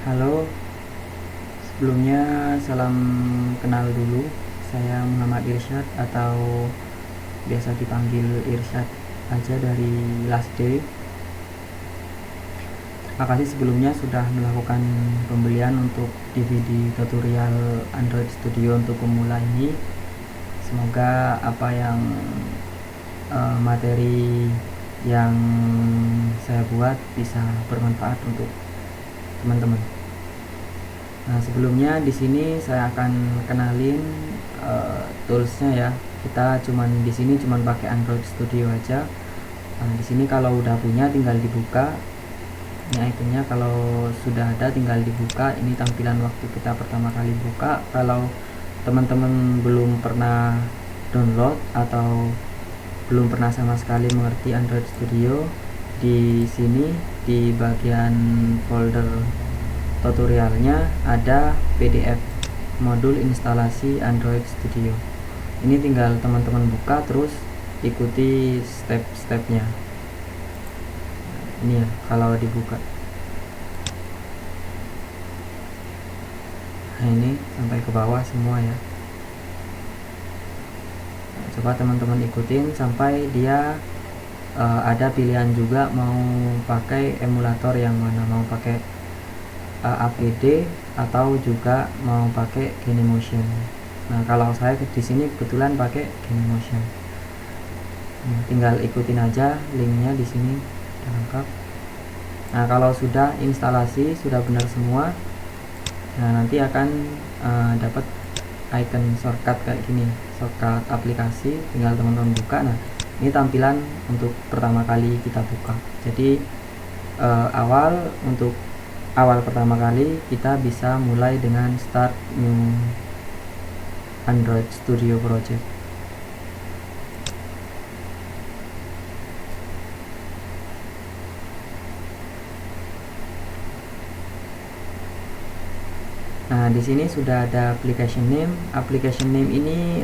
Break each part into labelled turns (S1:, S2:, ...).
S1: Halo, sebelumnya salam kenal dulu. Saya Muhammad Irsyad atau biasa dipanggil Irsyad aja dari Last Day. Terima kasih sebelumnya sudah melakukan pembelian untuk DVD tutorial Android Studio untuk pemula ini. Semoga apa yang materi yang saya buat bisa bermanfaat untuk teman-teman. Nah, sebelumnya di sini saya akan kenalin toolsnya ya. Kita di sini cuman pakai Android Studio aja. Nah, di sini kalau udah punya tinggal dibuka. Ini ikonnya kalau sudah ada tinggal dibuka. Ini tampilan waktu kita pertama kali buka. Kalau teman-teman belum pernah download atau belum pernah sama sekali mengerti Android Studio, di sini di bagian folder tutorialnya ada PDF modul instalasi Android Studio. Ini tinggal teman-teman buka terus ikuti step-stepnya. Ini ya kalau dibuka. Nah, ini sampai ke bawah semua ya. Nah, coba teman-teman ikutin sampai dia ada pilihan juga mau pakai emulator yang mana, mau pakai APD atau juga mau pakai Genymotion. Nah, kalau saya di sini kebetulan pakai Genymotion. Nah, tinggal ikutin aja linknya di sini lengkap. Nah, kalau sudah instalasi sudah benar semua, nah nanti akan dapat icon shortcut kayak gini, shortcut aplikasi. Tinggal teman-teman buka. Nah, ini tampilan untuk pertama kali kita buka. Jadi awal pertama kali kita bisa mulai dengan start new Android Studio project. Nah, di sini sudah ada application name. Application name ini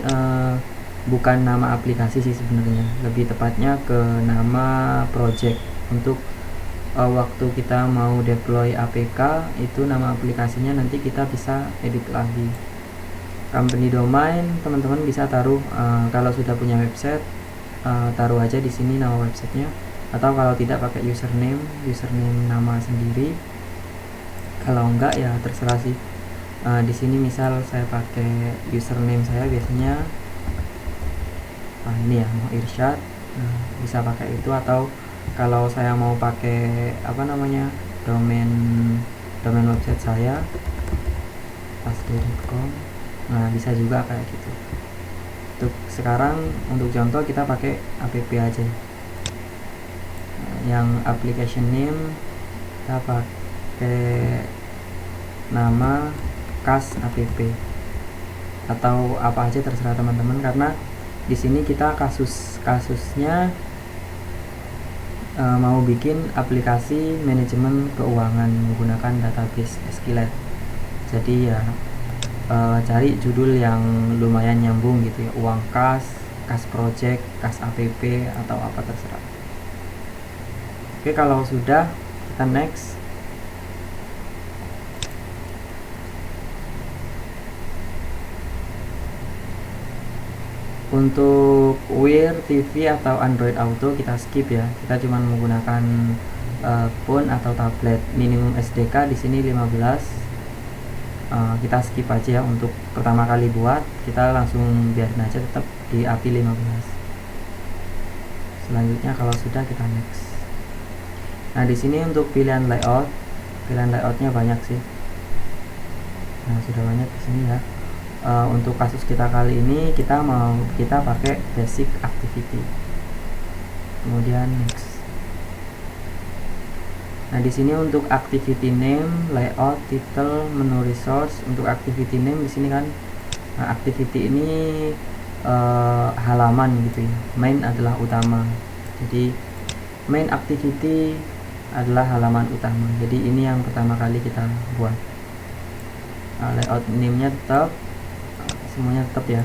S1: bukan nama aplikasi sih sebenarnya, lebih tepatnya ke nama project. Untuk waktu kita mau deploy APK itu nama aplikasinya nanti kita bisa edit lagi. Company domain teman-teman bisa taruh kalau sudah punya website taruh aja di sini nama websitenya, atau kalau tidak pakai username nama sendiri. Kalau enggak ya terserah sih. Di sini misal saya pakai username saya biasanya ini ya, mau Irsyad, bisa pakai itu. Atau kalau saya mau pakai domain website saya lastday.com, nah bisa juga kayak gitu. Untuk contoh kita pakai app aja. Yang application name kita pakai nama kas app atau apa aja terserah teman-teman, karena di sini kita kasusnya mau bikin aplikasi manajemen keuangan menggunakan database SQLite. Jadi ya cari judul yang lumayan nyambung gitu ya, uang kas project, kas app atau apa terserah. Oke, kalau sudah kita next. Untuk Wear TV atau Android Auto kita skip ya. Kita cuma menggunakan phone atau tablet. Minimum SDK di sini 15. Kita skip aja ya. Untuk pertama kali buat kita langsung biarin aja tetap di API 15. Selanjutnya kalau sudah kita next. Nah, di sini untuk pilihan layoutnya banyak sih. Nah, sudah banyak di sini ya. Untuk kasus kita kali ini kita pakai basic activity, kemudian next. Nah, di sini untuk activity name, layout, title, menu resource. Untuk activity name di sini kan activity ini halaman gitu ya, main adalah utama. Jadi main activity adalah halaman utama. Jadi ini yang pertama kali kita buat. Layout name-nya tetap, semuanya tetap ya.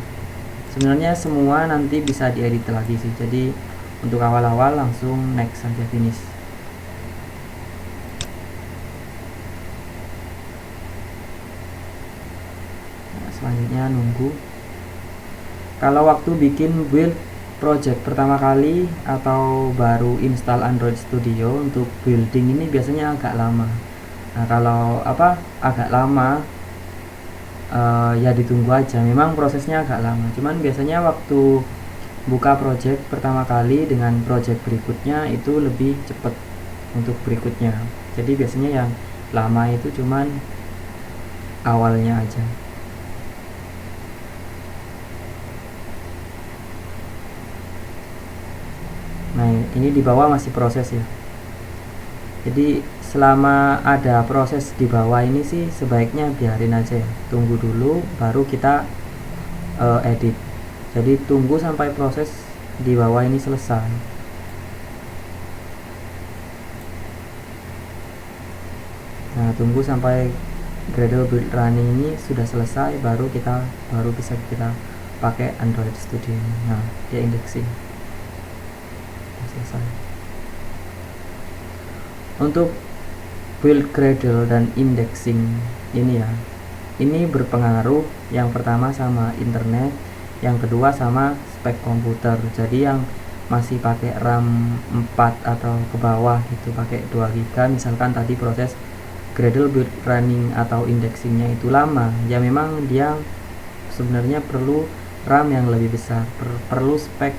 S1: Sebenarnya semua nanti bisa diedit lagi sih. Jadi untuk awal-awal langsung next saja, finish. selanjutnya nunggu. Kalau waktu bikin build project pertama kali atau baru install Android Studio untuk building ini biasanya agak lama. Nah, kalau agak lama, ya ditunggu aja. Memang prosesnya agak lama, cuman biasanya waktu buka project pertama kali dengan project berikutnya itu lebih cepat untuk berikutnya. Jadi biasanya yang lama itu cuman awalnya aja. Nah, ini di bawah masih proses ya. Jadi selama ada proses di bawah ini sih sebaiknya biarin aja ya. Tunggu dulu baru kita edit. Jadi tunggu sampai proses di bawah ini selesai. Nah, tunggu sampai Gradle build running ini sudah selesai baru bisa kita pakai Android Studio. Nah, dia indexing. Selesai. Untuk build Gradle dan indexing ini ya, ini berpengaruh yang pertama sama internet, yang kedua sama spek komputer. Jadi yang masih pakai RAM 4 atau ke bawah gitu, pakai 2 GB misalkan tadi proses Gradle build running atau indexingnya itu lama, ya memang dia sebenarnya perlu RAM yang lebih besar, perlu spek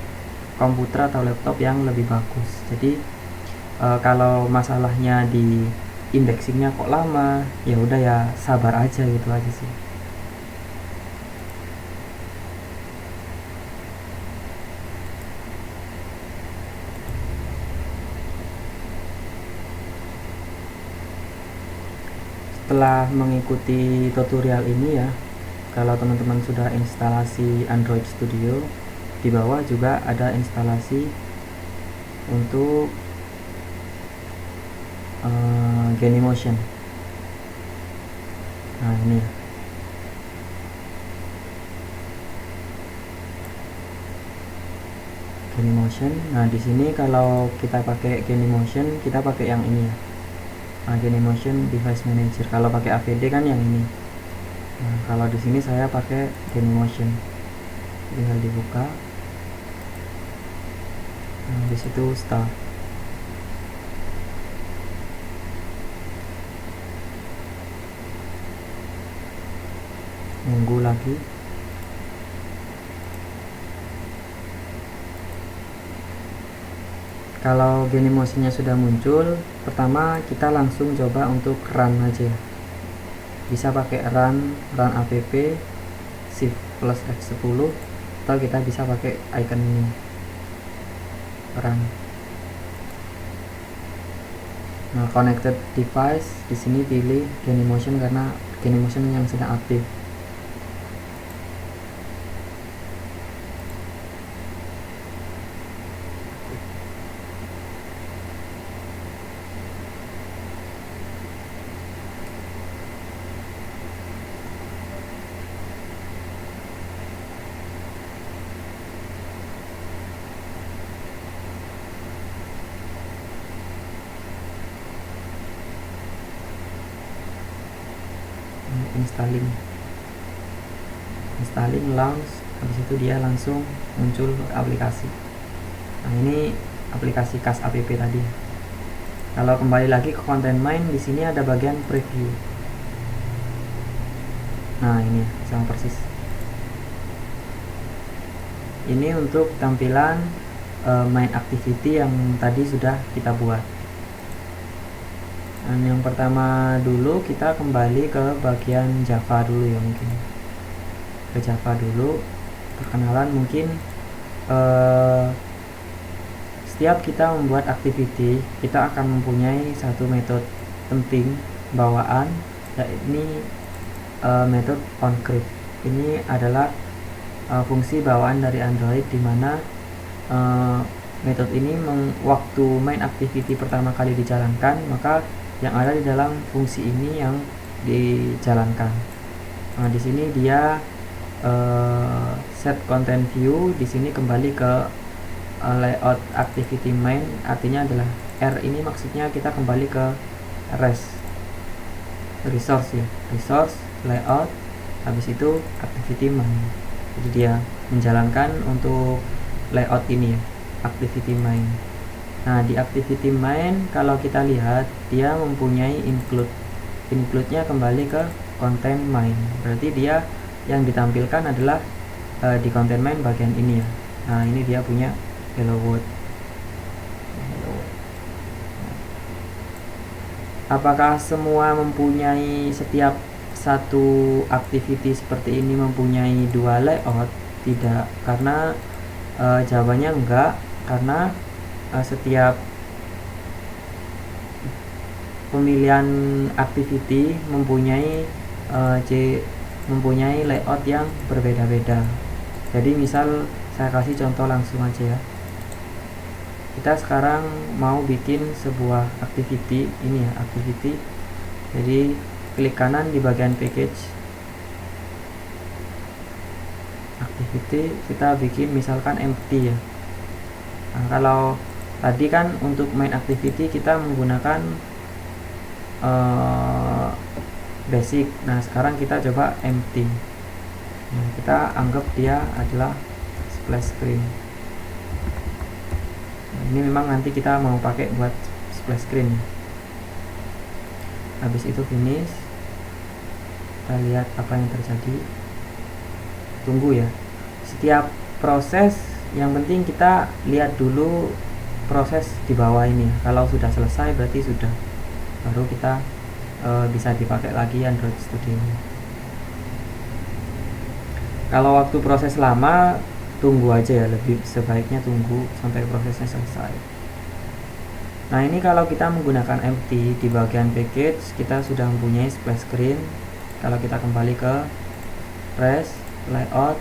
S1: komputer atau laptop yang lebih bagus. Jadi kalau masalahnya di indexingnya kok lama, ya udah ya sabar aja gitu aja sih. Setelah mengikuti tutorial ini ya, kalau teman-teman sudah instalasi Android Studio, di bawah juga ada instalasi untuk Genymotion. Nah, ini ya. Genymotion. Nah, di sini kalau kita pakai Genymotion, kita pakai yang ini ya. Nah, Genymotion Device Manager. Kalau pakai AVD kan yang ini. Nah, kalau di sini saya pakai Genymotion. Tinggal dibuka. Nah, di situ start. Nunggu lagi. Kalau Genymotionnya sudah muncul, pertama kita langsung coba untuk run aja. Bisa pakai run app shift plus X10, atau kita bisa pakai icon ini run. Nah, connected device di sini pilih Genymotion karena Genymotion yang sedang aktif. installing launch, habis itu dia langsung muncul aplikasi. Nah, ini aplikasi CAS app tadi. Kalau kembali lagi ke content main, di sini ada bagian preview. Nah, ini sama persis. Ini untuk tampilan main activity yang tadi sudah kita buat. Dan yang pertama dulu kita kembali ke bagian Java dulu ya, mungkin ke Java dulu perkenalan. Mungkin setiap kita membuat activity kita akan mempunyai satu metode penting bawaan, yakni metode onCreate. Ini adalah fungsi bawaan dari Android, dimana metode ini waktu main activity pertama kali dijalankan, maka yang ada di dalam fungsi ini yang dijalankan. Nah, di sini dia set content view. Di sini kembali ke layout activity main, artinya adalah R ini maksudnya kita kembali ke resource ya, resource layout Habis itu activity main. Jadi dia menjalankan untuk layout ini ya, activity main. Nah, di activity main kalau kita lihat dia mempunyai include-nya kembali ke content main. Berarti dia yang ditampilkan adalah di content main bagian ini ya. Nah, ini dia punya hello world. Apakah semua mempunyai setiap satu activity seperti ini mempunyai dua layout? Tidak, karena jawabannya enggak, karena setiap pemilihan activity mempunyai mempunyai layout yang berbeda-beda. Jadi misal saya kasih contoh langsung aja ya. Kita sekarang mau bikin sebuah activity, ini ya activity. Jadi klik kanan di bagian package activity, kita bikin misalkan empty ya. Nah, kalau tadi kan untuk main activity kita menggunakan basic. Nah, sekarang kita coba empty. Nah, kita anggap dia adalah splash screen. Nah, ini memang nanti kita mau pakai buat splash screen. Habis itu finish. Kita lihat apa yang terjadi. Tunggu ya. Setiap proses yang penting kita lihat dulu proses di bawah ini. Kalau sudah selesai berarti sudah, baru kita bisa dipakai lagi Android Studio. Kalau waktu proses lama, tunggu aja ya, lebih sebaiknya tunggu sampai prosesnya selesai. Nah, ini kalau kita menggunakan empty di bagian package, kita sudah mempunyai splash screen. Kalau kita kembali ke press layout,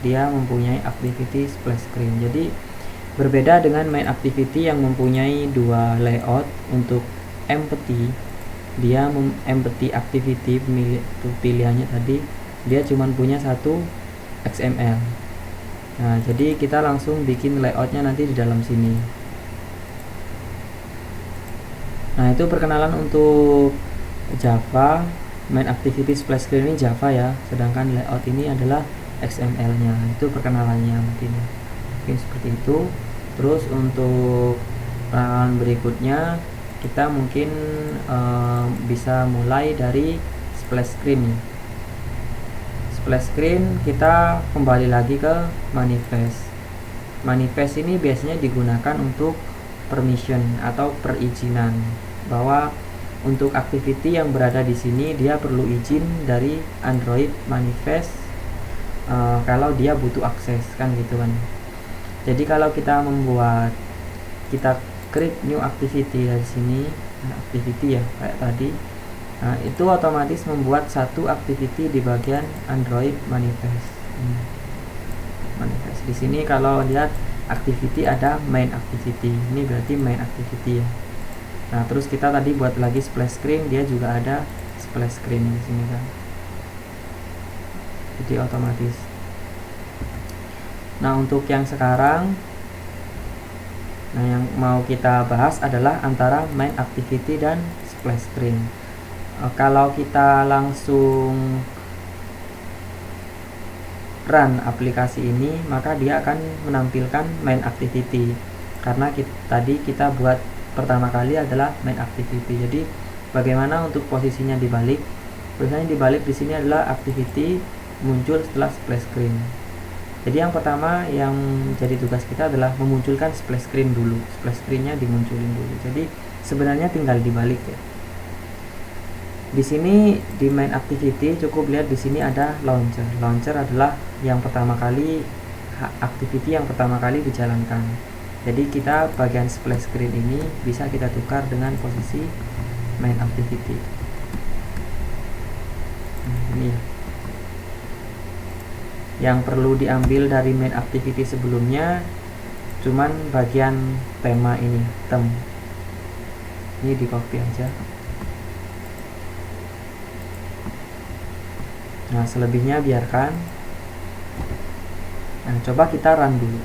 S1: dia mempunyai activity splash screen. Jadi berbeda dengan main activity yang mempunyai dua layout. Untuk empty, dia empty activity pilihannya tadi dia cuma punya satu XML. Nah, jadi kita langsung bikin layoutnya nanti di dalam sini. Nah, itu perkenalan untuk Java. Main activity splash screen ini Java ya, sedangkan layout ini adalah XML-nya. Itu perkenalannya mungkin seperti itu. Terus untuk perkenalan berikutnya kita mungkin bisa mulai dari splash screen. Splash screen kita kembali lagi ke manifest. Manifest ini biasanya digunakan untuk permission atau perizinan, bahwa untuk activity yang berada di sini dia perlu izin dari Android manifest kalau dia butuh akses, kan gitu kan. Jadi kalau kita create new activity dari sini, activity ya kayak tadi. Nah, itu otomatis membuat satu activity di bagian Android manifest. Manifest di sini kalau lihat activity ada main activity. Ini berarti main activity ya. Nah, terus kita tadi buat lagi splash screen, dia juga ada splash screen di sini kan. Jadi otomatis. Nah, untuk yang sekarang, nah yang mau kita bahas adalah antara main activity dan splash screen. Kalau kita langsung run aplikasi ini, maka dia akan menampilkan main activity karena tadi kita buat pertama kali adalah main activity. Jadi bagaimana untuk posisinya dibalik? Posisinya dibalik di sini adalah activity muncul setelah splash screen. Jadi yang pertama yang jadi tugas kita adalah memunculkan splash screen dulu. Splash screennya dimunculin dulu. Jadi sebenarnya tinggal dibalik ya. Di sini di main activity cukup lihat di sini ada launcher. Launcher adalah yang pertama kali activity yang pertama kali dijalankan. Jadi kita bagian splash screen ini bisa kita tukar dengan posisi main activity. Ini ya. Yang perlu diambil dari main activity sebelumnya cuman bagian tema ini, theme. Ini di copy aja. Nah, selebihnya biarkan. Nah, coba kita run dulu.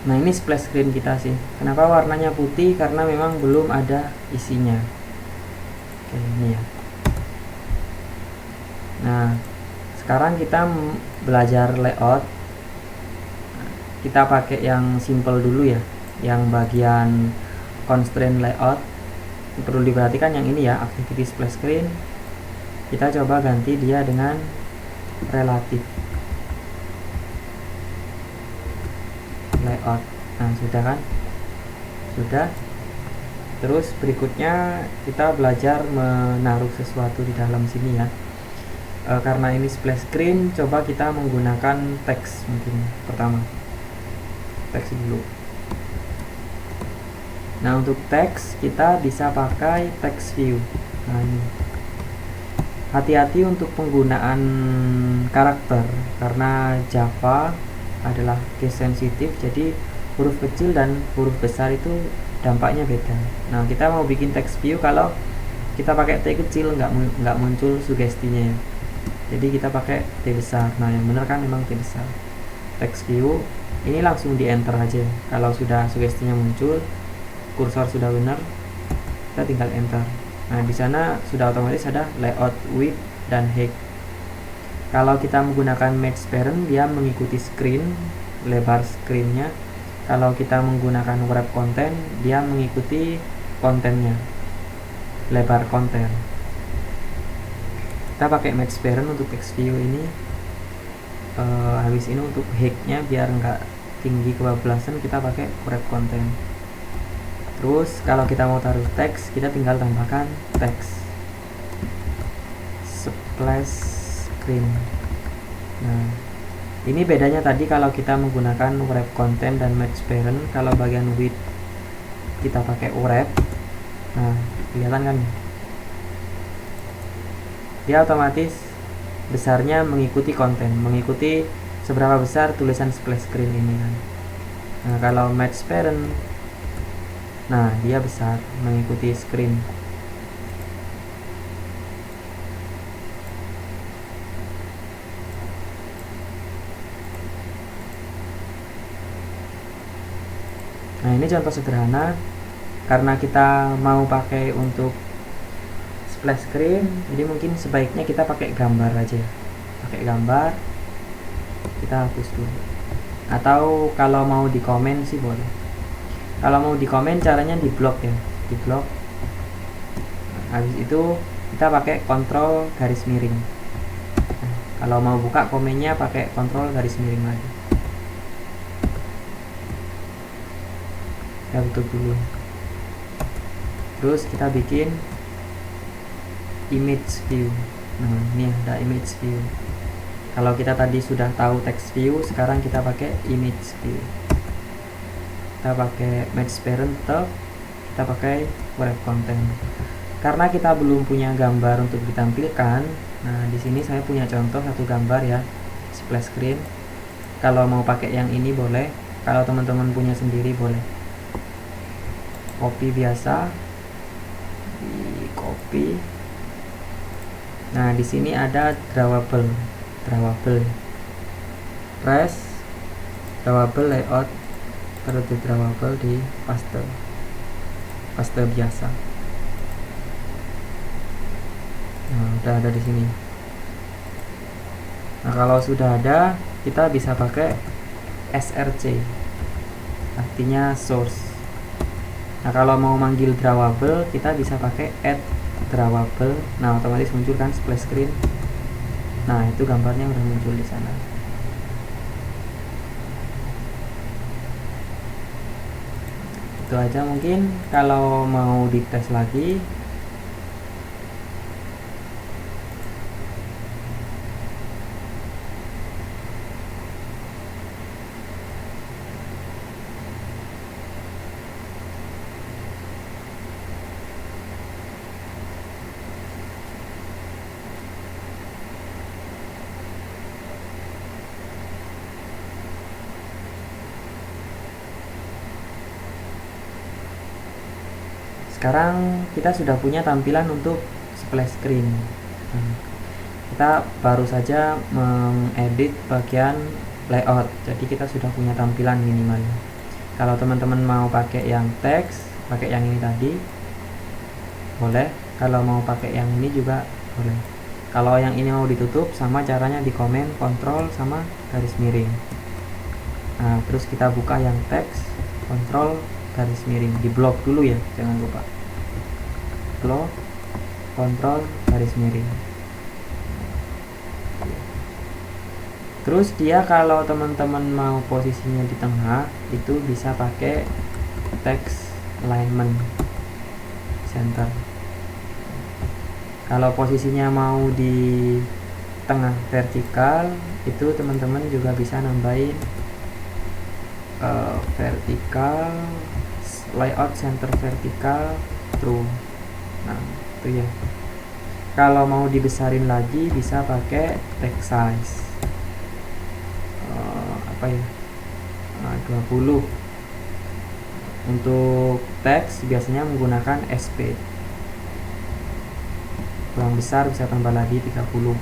S1: Nah, ini splash screen kita sih. Kenapa warnanya putih? Karena memang belum ada isinya. Oke, ini ya. Nah, sekarang kita belajar layout. Kita pakai yang simple dulu ya, yang bagian constraint layout. Perlu diperhatikan yang ini ya, activity splash screen. Kita coba ganti dia dengan relatif layout. Nah, sudah kan? Sudah. Terus berikutnya kita belajar menaruh sesuatu di dalam sini ya. Karena ini splash screen, coba kita menggunakan teks mungkin pertama. Teks dulu. Nah, untuk teks kita bisa pakai text view. Nah, ini. Hati-hati untuk penggunaan karakter karena Java adalah case sensitif, jadi huruf kecil dan huruf besar itu dampaknya beda. Nah, kita mau bikin text view, kalau kita pakai T kecil nggak muncul sugestinya ya. Jadi kita pakai T besar. Nah, yang benar kan memang T besar. Text view ini langsung di enter aja. Kalau sudah sugestinya muncul, kursor sudah benar, kita tinggal enter. Nah, di sana sudah otomatis ada layout, width, dan height. Kalau kita menggunakan match parent, dia mengikuti screen, lebar screennya. Kalau kita menggunakan wrap content, dia mengikuti kontennya, lebar konten. Kita pakai match parent untuk text view ini. Habis ini untuk height-nya biar nggak tinggi kebablasan, kita pakai wrap content. Terus kalau kita mau taruh teks, kita tinggal tambahkan teks splash screen. Nah, ini bedanya tadi kalau kita menggunakan wrap content dan match parent. Kalau bagian width kita pakai wrap. Nah, kelihatan kan? Dia otomatis besarnya mengikuti konten, mengikuti seberapa besar tulisan splash screen ini kan. Nah, kalau match parent, nah dia besar mengikuti screen. Nah, ini contoh sederhana. Karena kita mau pakai untuk splash screen, jadi mungkin sebaiknya kita pakai gambar aja. Pakai gambar, kita hapus dulu. Atau kalau mau di komen sih boleh. Kalau mau di komen caranya di blok ya, di blok. Nah, habis itu kita pakai kontrol garis miring. Nah, kalau mau buka komennya pakai kontrol garis miring lagi. Kita tutup dulu. Terus kita bikin image view. Nah, ini ada image view. Kalau kita tadi sudah tahu text view, sekarang kita pakai image view. Kita pakai match parent, kita pakai wrap content. Karena kita belum punya gambar untuk ditampilkan, nah di sini saya punya contoh satu gambar ya, splash screen. Kalau mau pakai yang ini boleh, kalau teman-teman punya sendiri boleh. Copy biasa, di copy. Nah, di sini ada drawable. Press drawable layout, terus di drawable di paste biasa. Nah, udah ada di sini. Nah, kalau sudah ada, kita bisa pakai src, artinya source. Nah, kalau mau manggil drawable, kita bisa pakai add drawable. Nah, otomatis muncul kan splash screen. Nah, itu gambarnya udah muncul di sana. Itu aja mungkin. Kalau mau dites lagi, sekarang kita sudah punya tampilan untuk splash screen. Kita baru saja mengedit bagian layout, jadi kita sudah punya tampilan minimal. Kalau teman-teman mau pakai yang teks, pakai yang ini tadi boleh. Kalau mau pakai yang ini juga boleh. Kalau yang ini mau ditutup, sama caranya di komen kontrol sama garis miring. Nah, terus kita buka yang teks, kontrol garis miring, di blok dulu ya, jangan lupa blok, kontrol garis miring. Terus dia kalau teman-teman mau posisinya di tengah, itu bisa pakai text alignment center. Kalau posisinya mau di tengah vertikal, itu teman-teman juga bisa nambahin vertikal layout center vertikal true. Nah, itu ya. Kalau mau dibesarin lagi bisa pakai text size apa ya, 20. Untuk teks biasanya menggunakan SP. Kurang besar bisa tambah lagi 30.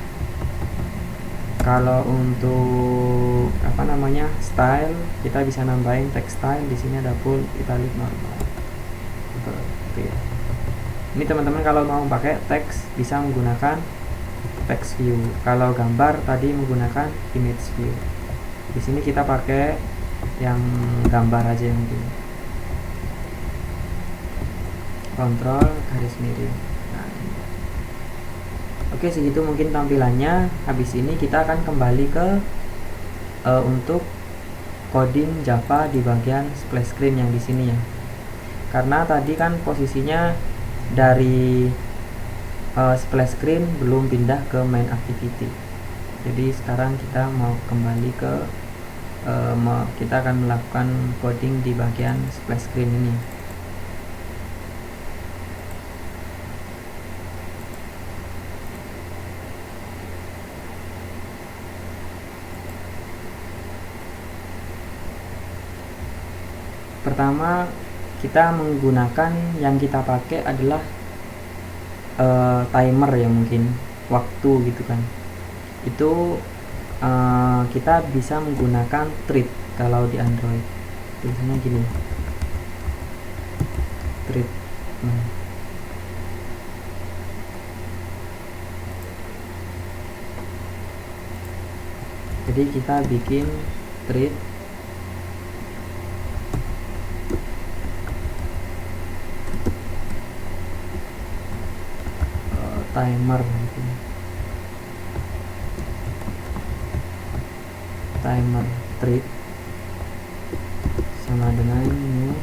S1: Kalau untuk style, kita bisa nambahin text style. Di sini ada bold, italic, normal. Gitu ya. Ini teman-teman kalau mau pakai teks bisa menggunakan text view. Kalau gambar tadi menggunakan image view. Di sini kita pakai yang gambar aja mungkin. Kontrol garis miring. Nah, ini. Oke, segitu mungkin tampilannya. Habis ini kita akan kembali ke untuk coding Java di bagian splash screen yang di sini ya. Karena tadi kan posisinya dari splash screen belum pindah ke main activity. Jadi sekarang kita mau kembali ke kita akan melakukan coding di bagian splash screen ini. Pertama kita menggunakan, yang kita pakai adalah timer ya, mungkin waktu gitu kan. Itu kita bisa menggunakan thread kalau di Android. Biasanya gini, thread. Jadi kita bikin thread timer gitu. Timer thread sama dengan new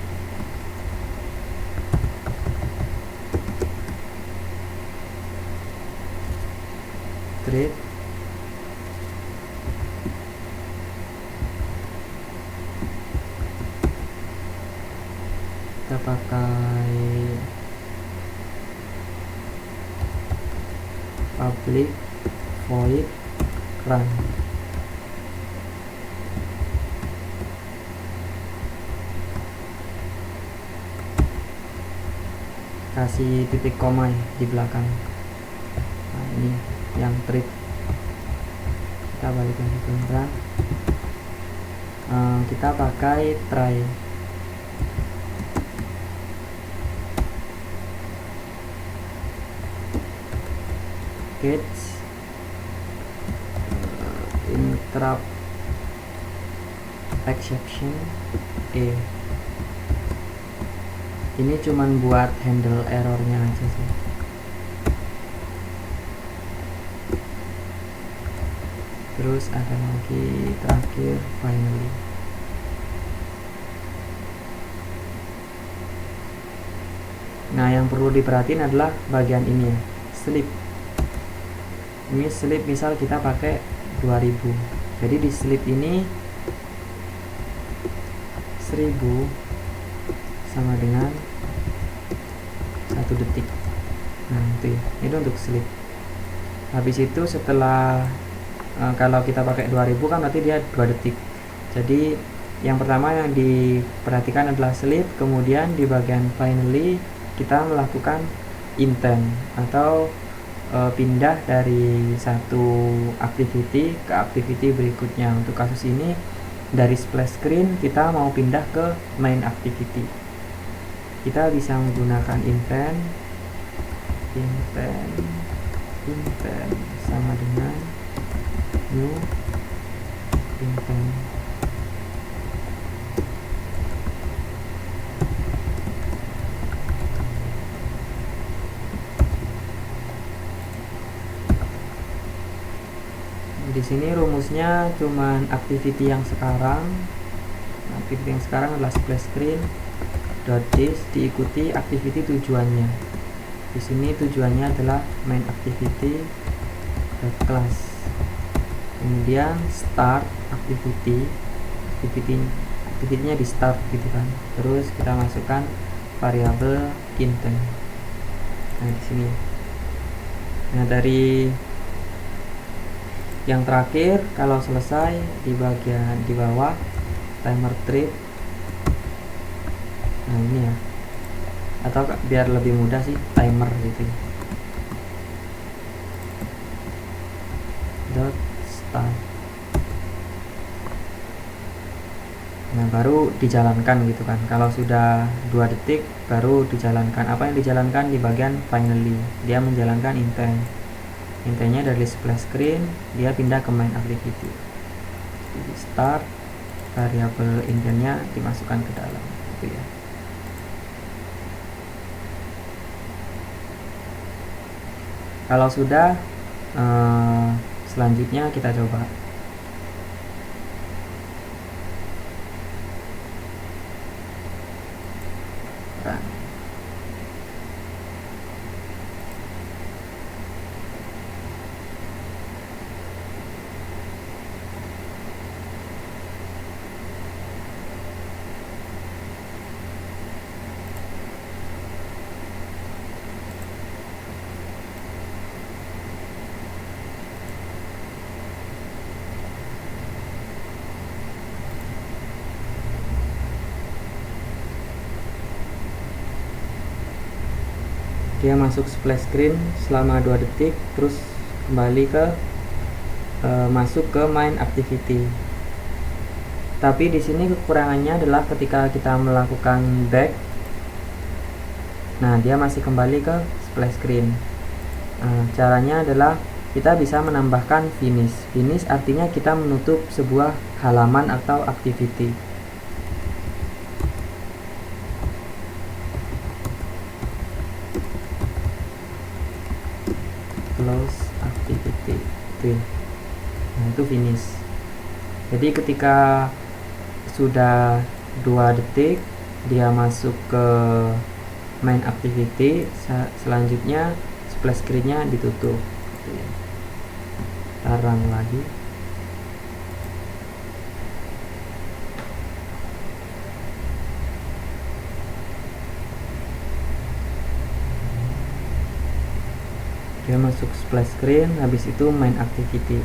S1: thread kita pakai public void run. Kasih titik koma ya di belakang. Nah, ini yang thread. Kita balik lagi ke run. Kita pakai try. Catch interrupt exception ini cuman buat handle errornya aja sih. Terus ada lagi terakhir finally. Nah, yang perlu diperhatiin adalah bagian ini ya, sleep. Ini sleep misal kita pakai 2000, jadi di sleep ini 1000 sama dengan 1 detik. Nah, itu ya, itu untuk sleep. Habis itu setelah kalau kita pakai 2000 kan berarti dia 2 detik. Jadi yang pertama yang diperhatikan adalah sleep. Kemudian di bagian finally kita melakukan intent atau pindah dari satu activity ke activity berikutnya. Untuk kasus ini dari splash screen kita mau pindah ke main activity, kita bisa menggunakan invent sama dengan new invent. Di sini rumusnya cuman activity yang sekarang. Activity yang sekarang adalah splash screen .this diikuti activity tujuannya. Di sini tujuannya adalah main activity .class. Kemudian start activity-nya di start gitu kan. Terus kita masukkan variabel intent. Nah, di sini. Nah, dari yang terakhir, kalau selesai di bagian di bawah timer trip. Nah, ini ya, atau biar lebih mudah sih timer gitu ya. Dot start. Nah, baru dijalankan gitu kan. Kalau sudah 2 detik baru dijalankan. Apa yang dijalankan di bagian finally, dia menjalankan intent. Intentnya dari splash screen dia pindah ke main activity. Jadi start, variabel intentnya dimasukkan ke dalam gitu ya. Kalau sudah, selanjutnya kita coba. Dia masuk splash screen selama 2 detik, terus kembali ke masuk ke main activity. Tapi di sini kekurangannya adalah ketika kita melakukan back, nah dia masih kembali ke splash screen. Caranya adalah kita bisa menambahkan finish. Finish artinya kita menutup sebuah halaman atau activity. Close activity itu. Nah, itu finish. Jadi ketika sudah 2 detik dia masuk ke main activity, selanjutnya splash screen-nya ditutup. Tarang lagi. Dia masuk splash screen, habis itu main activity.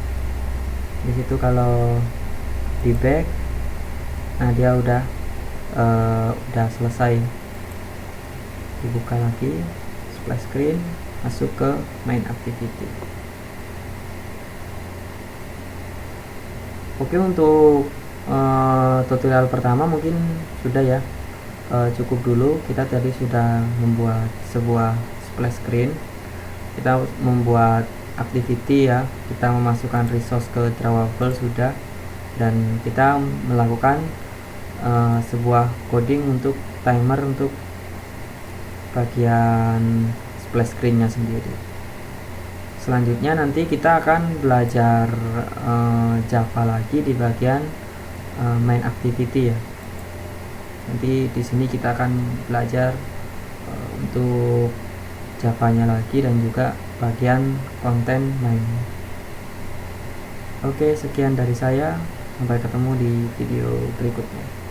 S1: Di situ kalau di back, nah dia udah selesai. Dibuka lagi splash screen, masuk ke main activity. Oke, untuk tutorial pertama mungkin sudah ya, cukup dulu. Kita tadi sudah membuat sebuah splash screen, kita membuat activity ya, kita memasukkan resource ke drawable sudah, dan kita melakukan sebuah coding untuk timer untuk bagian splash screen-nya sendiri. Selanjutnya nanti kita akan belajar Java lagi di bagian main activity ya. Nanti di sini kita akan belajar untuk Java-nya lagi dan juga bagian konten main. Oke, sekian dari saya. Sampai ketemu di video berikutnya.